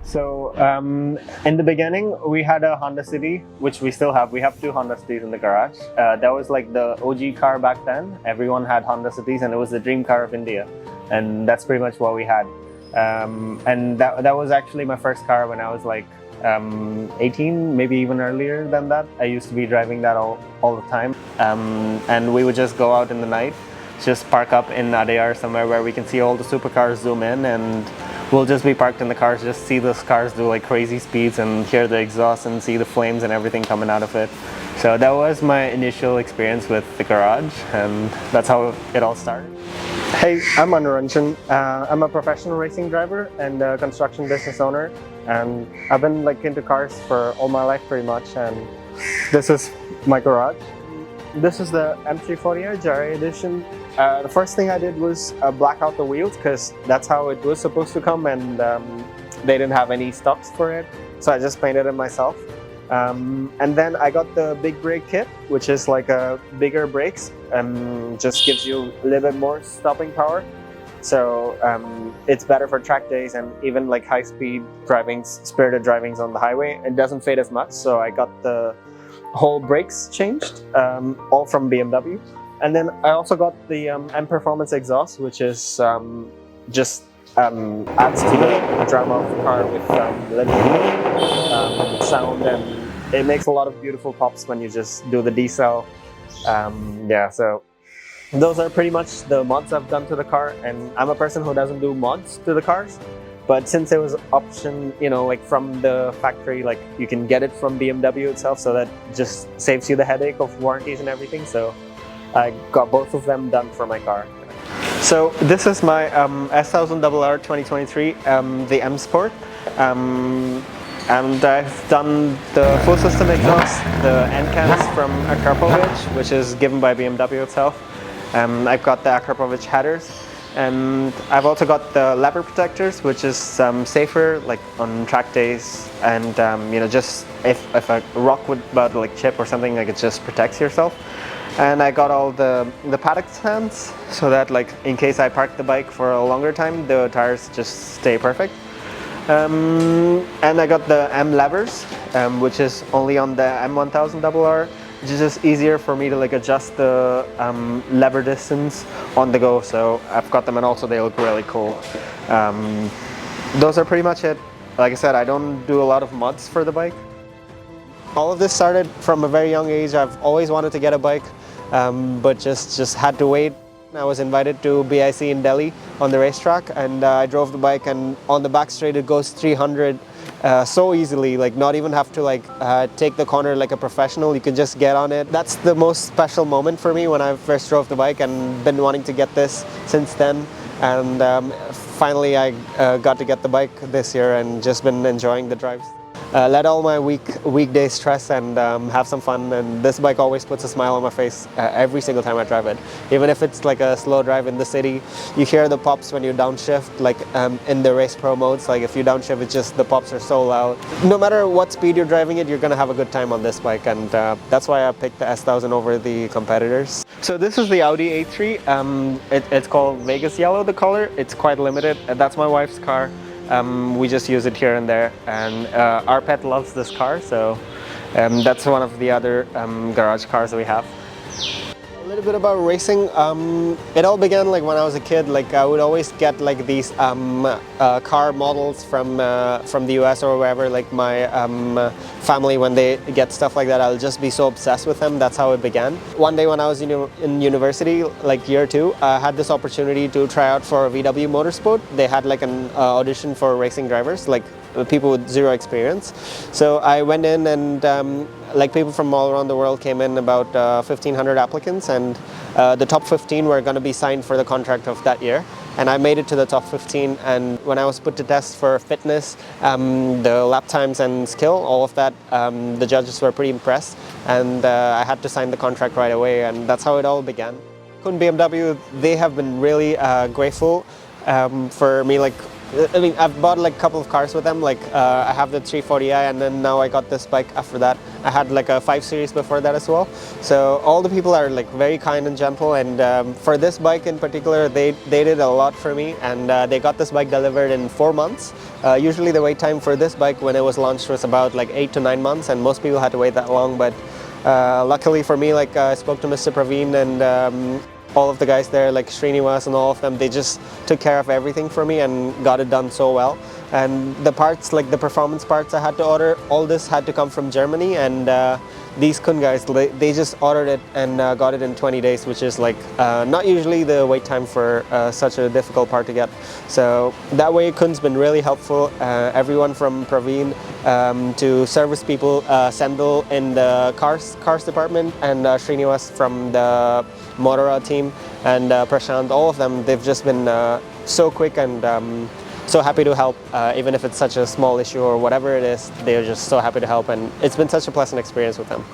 So in the beginning, we had a Honda City, which we still have. We have two Honda Cities in the garage. That was like the OG car back then. Everyone had Honda Cities, and it was the dream car of India. And that's pretty much what we had. And that was actually my first car when I was like 18, maybe even earlier than that. I used to be driving that all the time. And we would just go out in the night, just park up in Adyar somewhere where we can see all the supercars zoom in, and we'll just be parked in the cars, just see those cars do like crazy speeds and hear the exhaust and see the flames and everything coming out of it. So that was my initial experience with the garage, and that's how it all started. Hey, I'm Anuranjan. I'm a professional racing driver and a construction business owner, and I've been like into cars for all my life pretty much, and this is my garage. This is the M340i Jari edition. The first thing I did was black out the wheels because that's how it was supposed to come, and they didn't have any stocks for it, so I just painted it myself. And then I got the big brake kit, which is like a bigger brakes and just gives you a little bit more stopping power. So it's better for track days and even like high-speed drivings, spirited drivings on the highway. It doesn't fade as much, so I got the whole brakes changed, all from BMW. And then I also got the M Performance exhaust, which is just adds to the drama of the car with little sound, and it makes a lot of beautiful pops when you just do the decel. Yeah, so those are pretty much the mods I've done to the car, and I'm a person who doesn't do mods to the cars. But since it was option, you know, like from the factory, like you can get it from BMW itself, so that just saves you the headache of warranties and everything. So I got both of them done for my car. So this is my S1000RR 2023, the M Sport. And I've done the full system exhaust, the end cams from Akrapovic, which is given by BMW itself. I've got the Akrapovic headers. And I've also got the lever protectors, which is safer like on track days, and you know, just if a rock would about like chip or something, like it just protects yourself. And I got all the paddock stands, so that like in case I park the bike for a longer time, the tires just stay perfect. And I got the M levers, which is only on the M1000RR. It's just easier for me to like adjust the lever distance on the go, so I've got them, and also they look really cool. Those are pretty much it. Like I said, I don't do a lot of mods for the bike. All of this started from a very young age. I've always wanted to get a bike, but just had to wait. I was invited to BIC in Delhi on the racetrack, and I drove the bike, and on the back straight it goes 300 so easily, like not even have to like take the corner like a professional. You can just get on it. That's the most special moment for me when I first drove the bike, and been wanting to get this since then. And finally I got to get the bike this year, and just been enjoying the drives. Let all my weekday stress and have some fun, and this bike always puts a smile on my face every single time I drive it. Even if it's like a slow drive in the city, you hear the pops when you downshift, like in the race pro modes. Like if you downshift, it's just the pops are so loud. No matter what speed you're driving it, you're gonna have a good time on this bike, and that's why I picked the S1000 over the competitors. So this is the Audi A3. It's called Vegas Yellow, the color. It's quite limited. That's my wife's car. We just use it here and there, and our pet loves this car, so that's one of the other garage cars that we have. A little bit about racing. It all began like when I was a kid. Like I would always get like these car models from the US or wherever. Like my family, when they get stuff like that, I'll just be so obsessed with them. That's how it began. One day when I was in university, like year 2, I had this opportunity to try out for VW Motorsport. They had like an audition for racing drivers, like people with zero experience. So I went in, and like people from all around the world came in, about 1,500 applicants, and the top 15 were going to be signed for the contract of that year. And I made it to the top 15, and when I was put to test for fitness, the lap times and skill, all of that, the judges were pretty impressed, and I had to sign the contract right away, and that's how it all began. KUN BMW, they have been really grateful for me, like I mean, I've bought like a couple of cars with them. Like I have the 340i, and then now I got this bike after that. I had like a 5 Series before that as well. So all the people are like very kind and gentle, and for this bike in particular, they did a lot for me, and they got this bike delivered in 4 months. Usually the wait time for this bike when it was launched was about like 8 to 9 months, and most people had to wait that long. But luckily for me, like I spoke to Mr. Praveen and all of the guys there, like Srinivas and all of them, they just took care of everything for me and got it done so well. And the parts, like the performance parts I had to order, all this had to come from Germany, and these KUN guys, they just ordered it and got it in 20 days, which is like not usually the wait time for such a difficult part to get. So that way KUN's been really helpful. Everyone from Praveen to service people, Sendil in the cars department, and Srinivas from the Motora team, and Prashant, all of them, they've just been so quick and so happy to help, even if it's such a small issue or whatever it is. They're just so happy to help, and it's been such a pleasant experience with them.